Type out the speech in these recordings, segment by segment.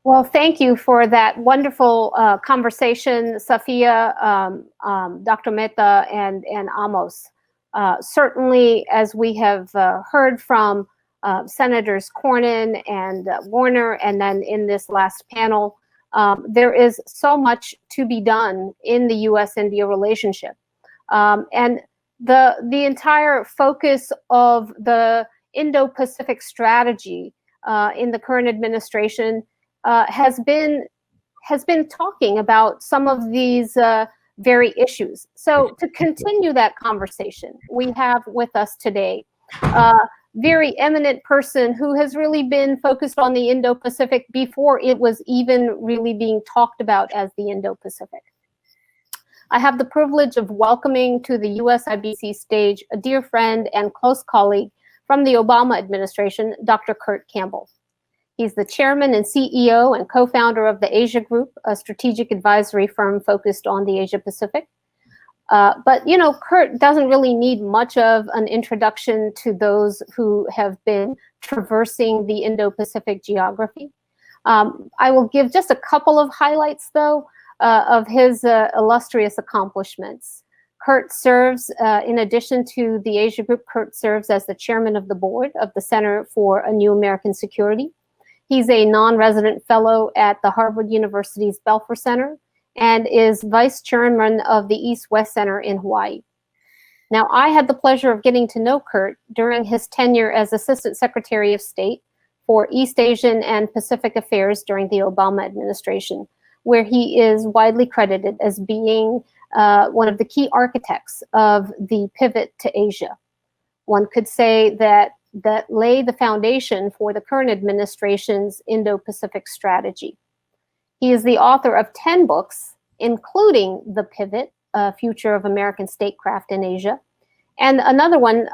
Well, thank you for that wonderful conversation, Safia, Dr. Mehta, and Amos. Certainly, as we have heard from Senators Cornyn and Warner, and then in this last panel, there is so much to be done in the U.S.-India relationship. And the entire focus of the Indo-Pacific strategy in the current administration has been talking about some of these very issues. So to continue that conversation, we have with us today a very eminent person who has really been focused on the Indo-Pacific before it was even really being talked about as the Indo-Pacific. I have the privilege of welcoming to the USIBC stage a dear friend and close colleague from the Obama administration, Dr. Kurt Campbell. He's the chairman and CEO and co-founder of the Asia Group, a strategic advisory firm focused on the Asia Pacific. But, you know, Kurt doesn't really need much of an introduction to those who have been traversing the Indo-Pacific geography. I will give just a couple of highlights, though, of his illustrious accomplishments. Kurt serves, in addition to the Asia Group, Kurt serves as the chairman of the board of the Center for a New American Security. He's a non-resident fellow at the Harvard University's Belfer Center and is vice chairman of the East-West Center in Hawaii. Now, I had the pleasure of getting to know Kurt during his tenure as Assistant Secretary of State for East Asian and Pacific Affairs during the Obama administration, where he is widely credited as being one of the key architects of the pivot to Asia. One could say that laid the foundation for the current administration's Indo-Pacific strategy. He is the author of 10 books, including The Pivot, Future of American Statecraft in Asia, and another one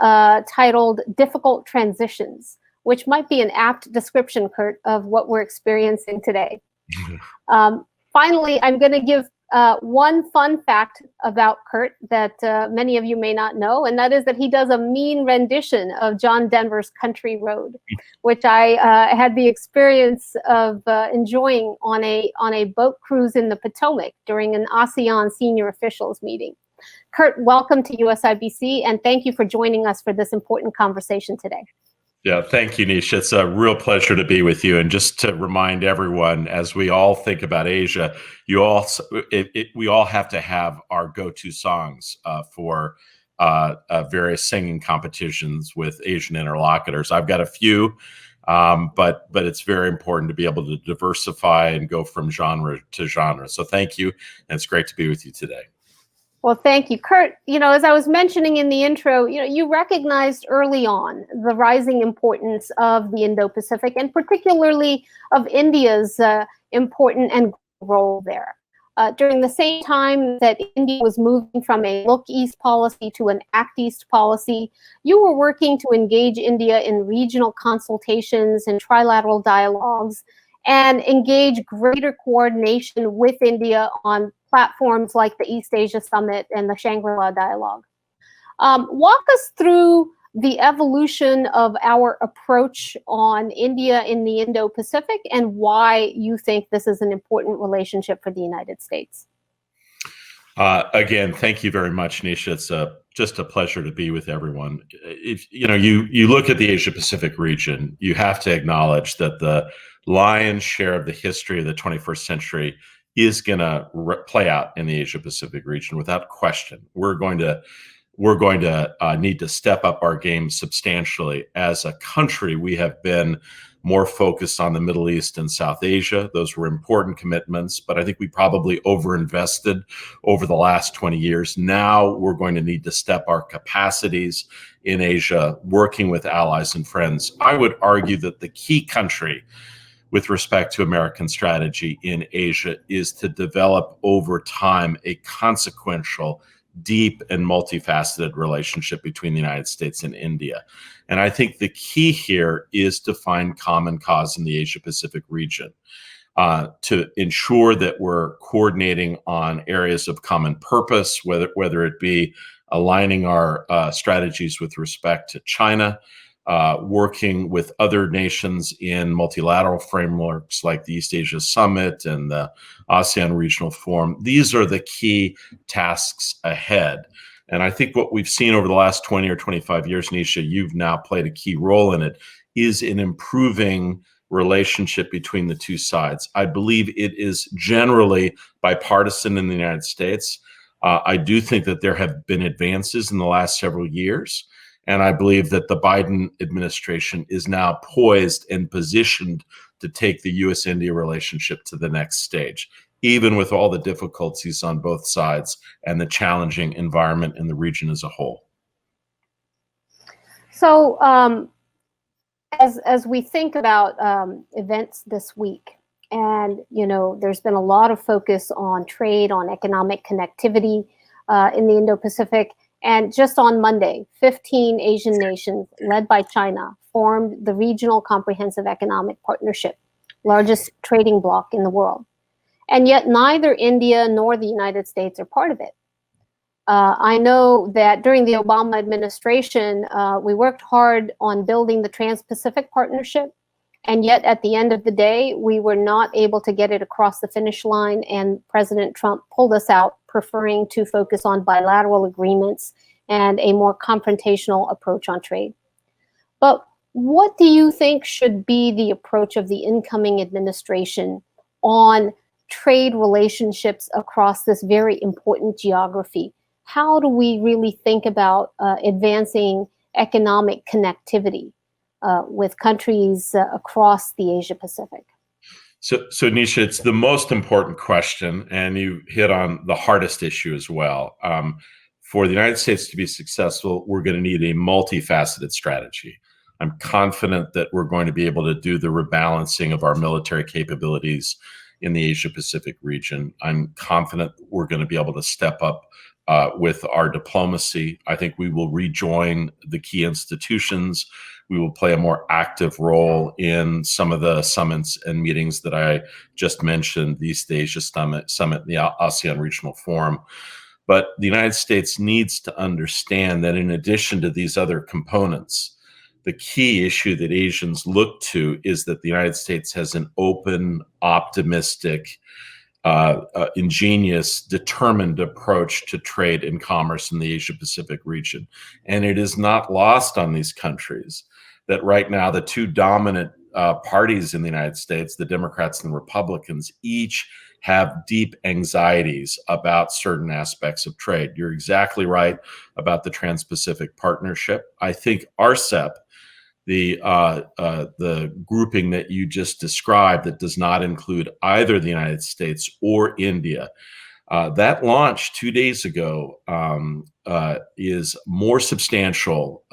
titled Difficult Transitions, which might be an apt description, Kurt, of what we're experiencing today. Finally, I'm going to give one fun fact about Kurt that many of you may not know, and that is that he does a mean rendition of John Denver's Country Road, which I had the experience of enjoying on a boat cruise in the Potomac during an ASEAN senior officials meeting. Kurt, welcome to USIBC, and thank you for joining us for this important conversation today. Yeah, thank you, Nisha. It's a real pleasure to be with you. And just to remind everyone, as we all think about Asia, we all have to have our go-to songs for various singing competitions with Asian interlocutors. I've got a few, but it's very important to be able to diversify and go from genre to genre. So thank you, and it's great to be with you today. Well, thank you, Kurt. You know, as I was mentioning in the intro, you recognized early on the rising importance of the Indo-Pacific and particularly of India's important and role there. During the same time that India was moving from a look east policy to an act east policy, you were working to engage India in regional consultations and trilateral dialogues and engage greater coordination with India on platforms like the East Asia Summit and the Shangri-La Dialogue. Walk us through the evolution of our approach on India in the Indo-Pacific and why you think this is an important relationship for the United States. Again, thank you very much, Nisha. It's just a pleasure to be with everyone. If you look at the Asia-Pacific region, you have to acknowledge that the lion's share of the history of the 21st century is going to play out in the Asia-Pacific region without question. We're going to need to step up our game substantially. As a country, we have been more focused on the Middle East and South Asia. Those were important commitments, but I think we probably overinvested over the last 20 years. Now we're going to need to step our capacities in Asia, working with allies and friends. I would argue that the key country with respect to American strategy in Asia is to develop over time a consequential, deep and multifaceted relationship between the United States and India. And I think the key here is to find common cause in the Asia-Pacific region, to ensure that we're coordinating on areas of common purpose, whether it be aligning our strategies with respect to China, working with other nations in multilateral frameworks like the East Asia Summit and the ASEAN Regional Forum. These are the key tasks ahead. And I think what we've seen over the last 20 or 25 years, Nisha, you've now played a key role in it, is in improving relationship between the two sides. I believe it is generally bipartisan in the United States. I do think that there have been advances in the last several years. And I believe that the Biden administration is now poised and positioned to take the U.S.-India relationship to the next stage, even with all the difficulties on both sides and the challenging environment in the region as a whole. So as we think about events this week, and there's been a lot of focus on trade, on economic connectivity in the Indo-Pacific. And just on Monday, 15 Asian nations led by China formed the Regional Comprehensive Economic Partnership, largest trading bloc in the world. And yet neither India nor the United States are part of it. I know that during the Obama administration, we worked hard on building the Trans-Pacific Partnership. And yet at the end of the day, we were not able to get it across the finish line, and President Trump pulled us out, preferring to focus on bilateral agreements and a more confrontational approach on trade. But what do you think should be the approach of the incoming administration on trade relationships across this very important geography? How do we really think about advancing economic connectivity with countries across the Asia Pacific? So Nisha, it's the most important question, and you hit on the hardest issue as well. For the United States to be successful, we're going to need a multifaceted strategy. I'm confident that we're going to be able to do the rebalancing of our military capabilities in the Asia Pacific region. I'm confident we're going to be able to step up with our diplomacy. I think we will rejoin the key institutions. We will play a more active role in some of the summits and meetings that I just mentioned, the East Asia Summit, the ASEAN Regional Forum. But the United States needs to understand that in addition to these other components, the key issue that Asians look to is that the United States has an open, optimistic, ingenious, determined approach to trade and commerce in the Asia Pacific region. And it is not lost on these countries that right now the two dominant parties in the United States, the Democrats and the Republicans, each have deep anxieties about certain aspects of trade. You're exactly right about the Trans-Pacific Partnership. I think RCEP, the grouping that you just described that does not include either the United States or India, that launched 2 days ago, is more substantial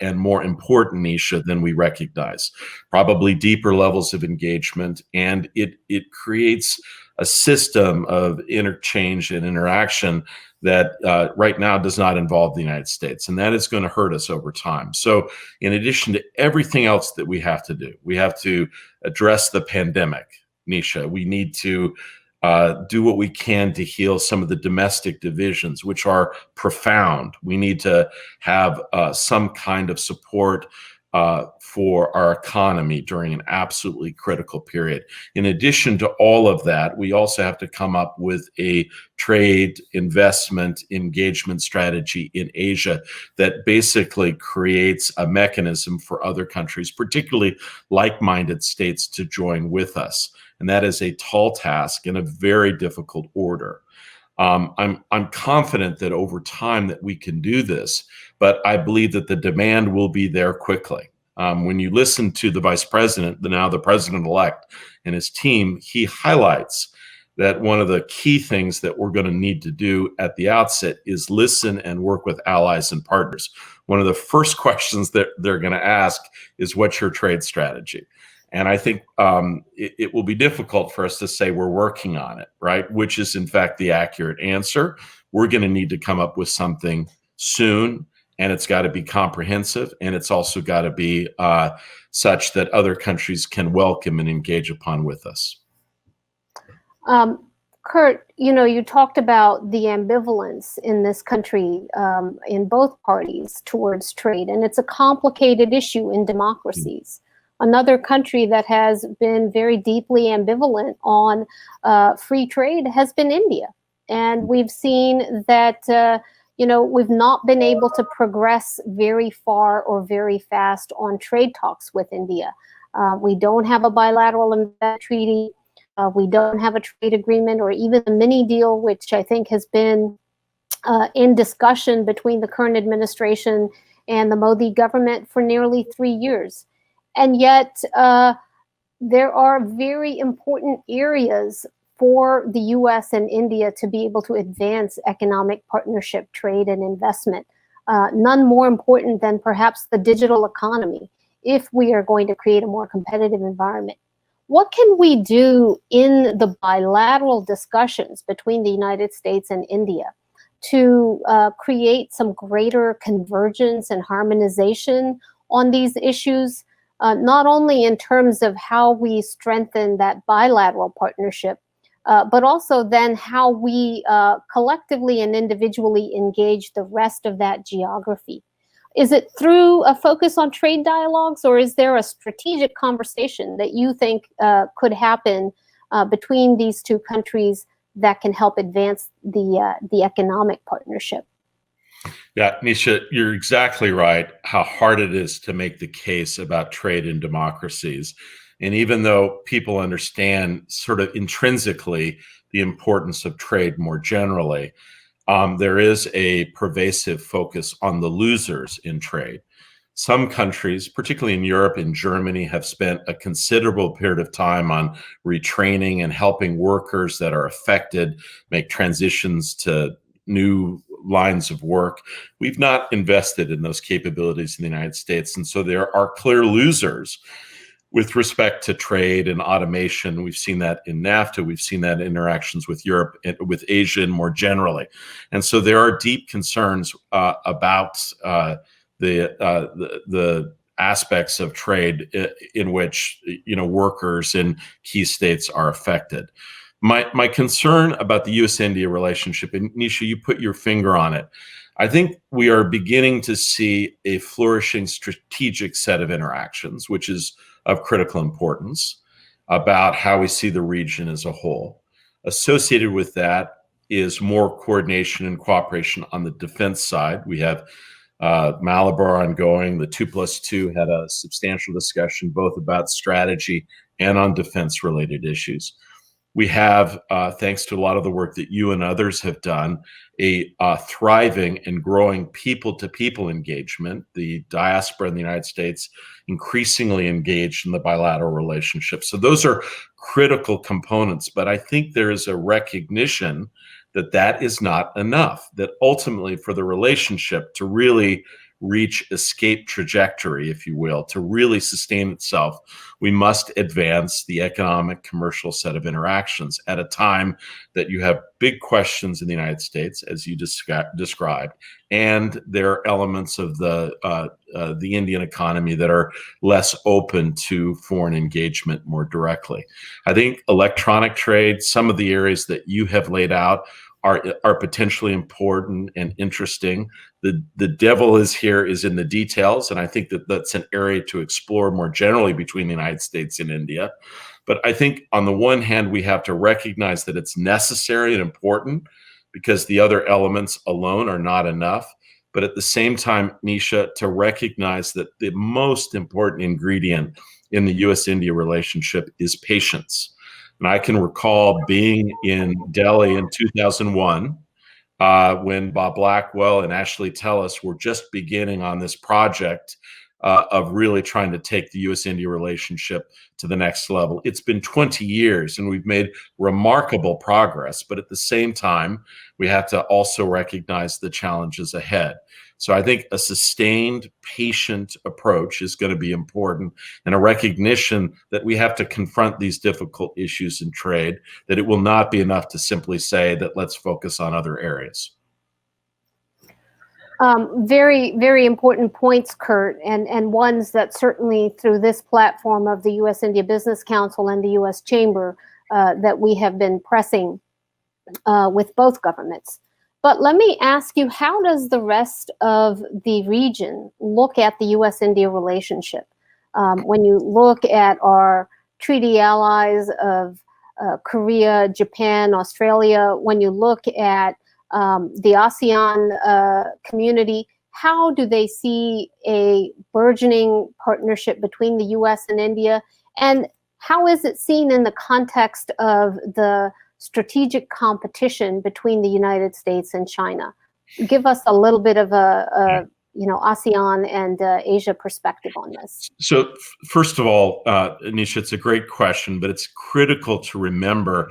and more important, Nisha, than we recognize. Probably deeper levels of engagement, and it creates a system of interchange and interaction that right now does not involve the United States, and that is going to hurt us over time. So in addition to everything else that we have to do, we have to address the pandemic, Nisha. We need to do what we can to heal some of the domestic divisions, which are profound. We need to have some kind of support for our economy during an absolutely critical period. In addition to all of that, we also have to come up with a trade, investment, engagement strategy in Asia that basically creates a mechanism for other countries, particularly like-minded states, to join with us. And that is a tall task in a very difficult order. I'm confident that over time that we can do this, but I believe that the demand will be there quickly. When you listen to the vice president, now the president-elect, and his team, he highlights that one of the key things that we're going to need to do at the outset is listen and work with allies and partners. One of the first questions that they're going to ask is, what's your trade strategy? And I think it will be difficult for us to say we're working on it, right? Which is, in fact, the accurate answer. We're going to need to come up with something soon, and it's got to be comprehensive, and it's also got to be such that other countries can welcome and engage upon with us. Kurt, you talked about the ambivalence in this country, in both parties towards trade, and it's a complicated issue in democracies. Another country that has been very deeply ambivalent on free trade has been India. And we've seen that, we've not been able to progress very far or very fast on trade talks with India. We don't have a bilateral investment treaty. We don't have a trade agreement or even a mini deal, which I think has been in discussion between the current administration and the Modi government for nearly 3 years. And yet there are very important areas for the US and India to be able to advance economic partnership, trade, and investment. None more important than perhaps the digital economy, if we are going to create a more competitive environment. What can we do in the bilateral discussions between the United States and India to create some greater convergence and harmonization on these issues, not only in terms of how we strengthen that bilateral partnership, but also then how we collectively and individually engage the rest of that geography? Is it through a focus on trade dialogues, or is there a strategic conversation that you think could happen between these two countries that can help advance the economic partnership? Yeah, Nisha, you're exactly right how hard it is to make the case about trade in democracies. And even though people understand sort of intrinsically the importance of trade more generally, there is a pervasive focus on the losers in trade. Some countries, particularly in Europe and Germany, have spent a considerable period of time on retraining and helping workers that are affected make transitions to new lines of work. We've not invested in those capabilities in the United States. And so there are clear losers with respect to trade and automation. We've seen that in NAFTA. We've seen that in interactions with Europe and with Asia and more generally. And so there are deep concerns about the aspects of trade in which workers in key states are affected. My concern about the U.S.-India relationship, and Nisha, you put your finger on it, I think we are beginning to see a flourishing strategic set of interactions, which is of critical importance, about how we see the region as a whole. Associated with that is more coordination and cooperation on the defense side. We have Malabar ongoing. The 2+2 had a substantial discussion both about strategy and on defense-related issues. We have, thanks to a lot of the work that you and others have done, a thriving and growing people-to-people engagement. The diaspora in the United States increasingly engaged in the bilateral relationship. So those are critical components, but I think there is a recognition that that is not enough, that ultimately for the relationship to really reach escape trajectory, if you will, to really sustain itself, we must advance the economic commercial set of interactions at a time that you have big questions in the United States, as you described, and there are elements of the Indian economy that are less open to foreign engagement more directly. I think electronic trade, some of the areas that you have laid out are potentially important and interesting. The devil is in the details, and I think that that's an area to explore more generally between the United States and India. But I think on the one hand, we have to recognize that it's necessary and important because the other elements alone are not enough. But at the same time, Nisha, to recognize that the most important ingredient in the U.S.-India relationship is patience. And I can recall being in Delhi in 2001 when Bob Blackwell and Ashley Tellis were just beginning on this project of really trying to take the U.S.-India relationship to the next level. It's been 20 years and we've made remarkable progress, but at the same time, we have to also recognize the challenges ahead. So I think a sustained, patient approach is going to be important, and a recognition that we have to confront these difficult issues in trade, that it will not be enough to simply say that let's focus on other areas. Very, very important points, Kurt, and ones that certainly through this platform of the U.S. India Business Council and the U.S. Chamber that we have been pressing. with both governments. But let me ask you, how does the rest of the region look at the U.S.-India relationship? When you look at our treaty allies of Korea, Japan, Australia, when you look at the ASEAN community, how do they see a burgeoning partnership between the U.S. and India? And how is it seen in the context of the strategic competition between the United States and China? Give us a little bit of a ASEAN and Asia perspective on this. So first of all, Nisha, it's a great question, but it's critical to remember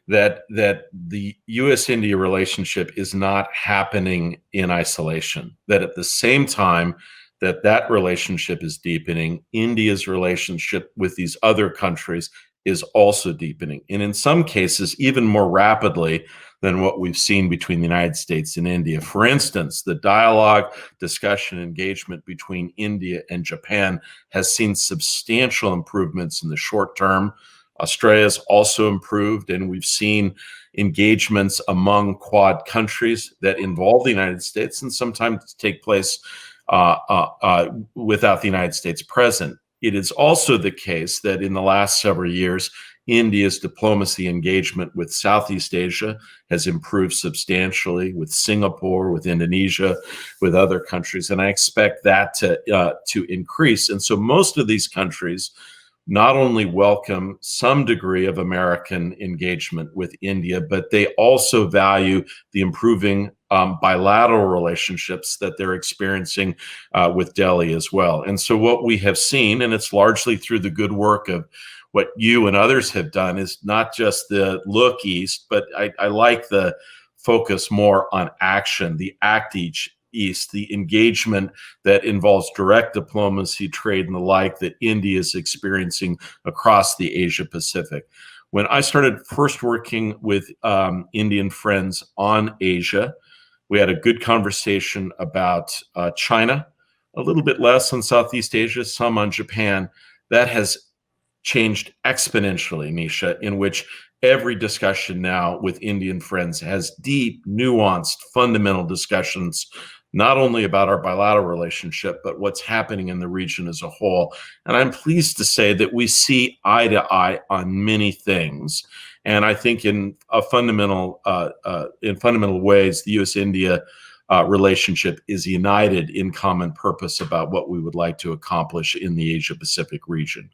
that the U.S.-India relationship is not happening in isolation. That at the same time that relationship is deepening, India's relationship with these other countries is also deepening, and in some cases even more rapidly than what we've seen between the United States and India. For instance, the dialogue, discussion, engagement between India and Japan has seen substantial improvements in the short term. Australia's also improved, and we've seen engagements among Quad countries that involve the United States and sometimes take place without the United States present. It is also the case that in the last several years, India's diplomacy engagement with Southeast Asia has improved substantially, with Singapore, with Indonesia, with other countries, and I expect that to increase. And so most of these countries not only welcome some degree of American engagement with India, but they also value the improving bilateral relationships that they're experiencing with Delhi as well. And so what we have seen, and it's largely through the good work of what you and others have done, is not just the look east, but I like the focus more on action, the act east, the engagement that involves direct diplomacy, trade, and the like that India is experiencing across the Asia Pacific. When I started first working with Indian friends on Asia, we had a good conversation about China, a little bit less on Southeast Asia, some on Japan. That has changed exponentially, Nisha, in which every discussion now with Indian friends has deep, nuanced, fundamental discussions, not only about our bilateral relationship, but what's happening in the region as a whole. And I'm pleased to say that we see eye to eye on many things. And I think in fundamental ways, the U.S.-India relationship is united in common purpose about what we would like to accomplish in the Asia-Pacific region.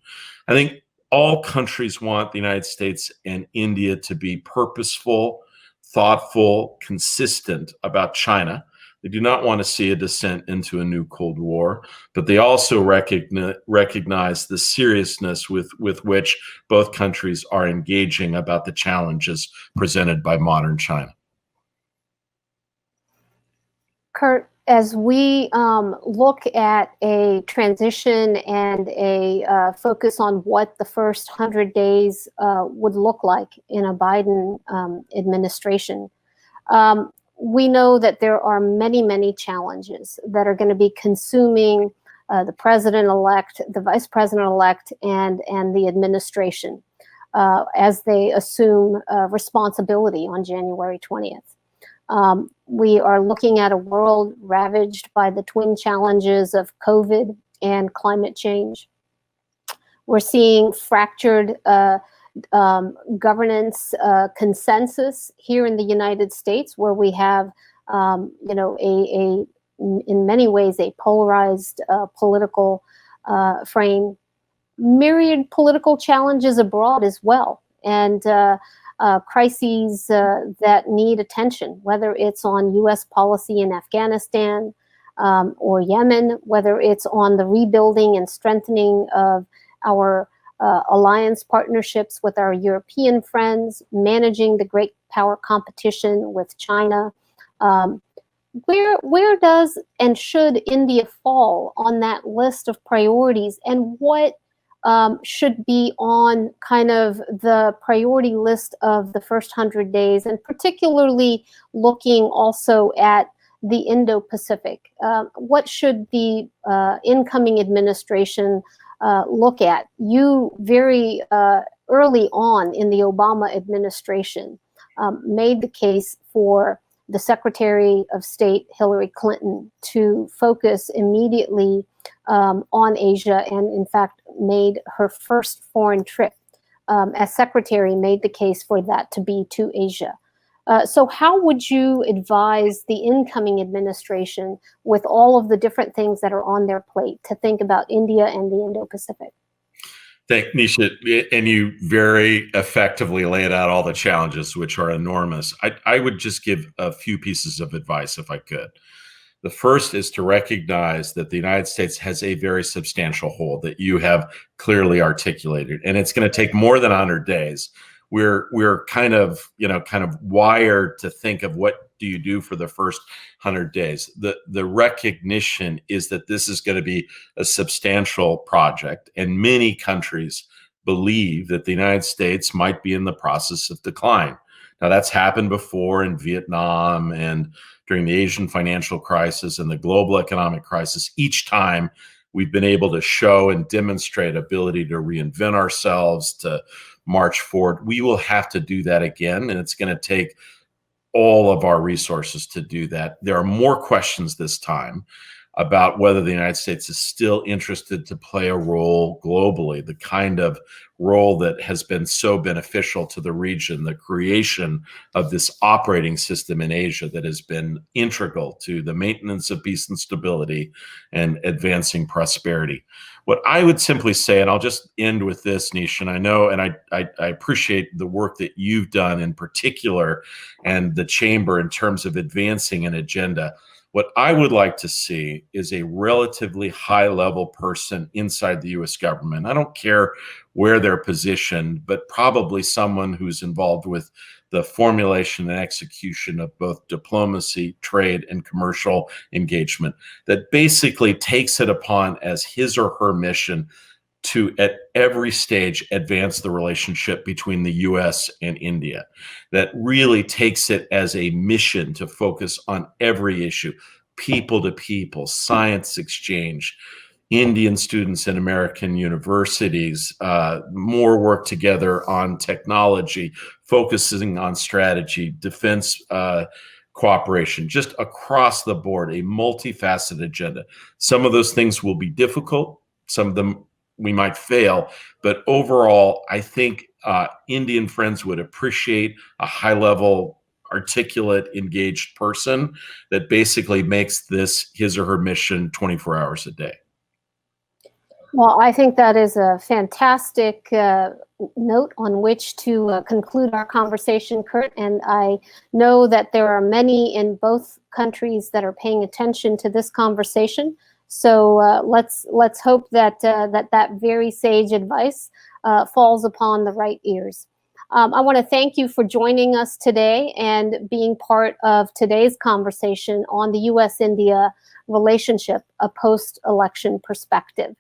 I think all countries want the United States and India to be purposeful, thoughtful, consistent about China. They do not want to see a descent into a new Cold War, but they also recognize the seriousness with which both countries are engaging about the challenges presented by modern China. Kurt, as we look at a transition and a focus on what the first 100 days would look like in a Biden administration, we know that there are many, many challenges that are going to be consuming the president-elect, the vice president-elect, and the administration as they assume responsibility on January 20th. We are looking at a world ravaged by the twin challenges of COVID and climate change. We're seeing fractured governance consensus here in the United States, where we have, in many ways, a polarized political frame. Myriad political challenges abroad as well, and crises that need attention, whether it's on U.S. policy in Afghanistan or Yemen, whether it's on the rebuilding and strengthening of our alliance partnerships with our European friends, managing the great power competition with China. Where does and should India fall on that list of priorities, and what should be on kind of the priority list of the first 100 days, and particularly looking also at the Indo-Pacific? What should the incoming administration look at? You very early on in the Obama administration made the case for the Secretary of State, Hillary Clinton, to focus immediately on Asia, and in fact made her first foreign trip as secretary, made the case for that to be to Asia. So how would you advise the incoming administration, with all of the different things that are on their plate, to think about India and the Indo-Pacific? Thank Nisha, and you very effectively laid out all the challenges, which are enormous. I would just give a few pieces of advice if I could. The first is to recognize that the United States has a very substantial hole that you have clearly articulated, and it's going to take more than 100 days. We're kind of wired to think of what do you do for the first 100 days. The recognition is that this is going to be a substantial project, and many countries believe that the United States might be in the process of decline. Now, that's happened before in Vietnam and during the Asian financial crisis and the global economic crisis. Each time we've been able to show and demonstrate ability to reinvent ourselves, to march forward. We will have to do that again, and it's going to take all of our resources to do that. There are more questions this time about whether the United States is still interested to play a role globally, the kind of role that has been so beneficial to the region, the creation of this operating system in Asia that has been integral to the maintenance of peace and stability and advancing prosperity. What I would simply say, and I'll just end with this, Nisha, and I know, and I appreciate the work that you've done in particular and the chamber in terms of advancing an agenda. What I would like to see is a relatively high-level person inside the U.S. government. I don't care where they're positioned, but probably someone who's involved with the formulation and execution of both diplomacy, trade, and commercial engagement, that basically takes it upon as his or her mission to, at every stage, advance the relationship between the U.S. and India, that really takes it as a mission to focus on every issue, people to people, science exchange, Indian students in American universities, more work together on technology, focusing on strategy, defense cooperation, just across the board, a multifaceted agenda. Some of those things will be difficult. Some of them we might fail, but overall, I think Indian friends would appreciate a high-level, articulate, engaged person that basically makes this his or her mission 24 hours a day. Well, I think that is a fantastic note on which to conclude our conversation, Kurt. And I know that there are many in both countries that are paying attention to this conversation. So let's hope that that very sage advice falls upon the right ears. I want to thank you for joining us today and being part of today's conversation on the U.S.-India relationship, a post-election perspective.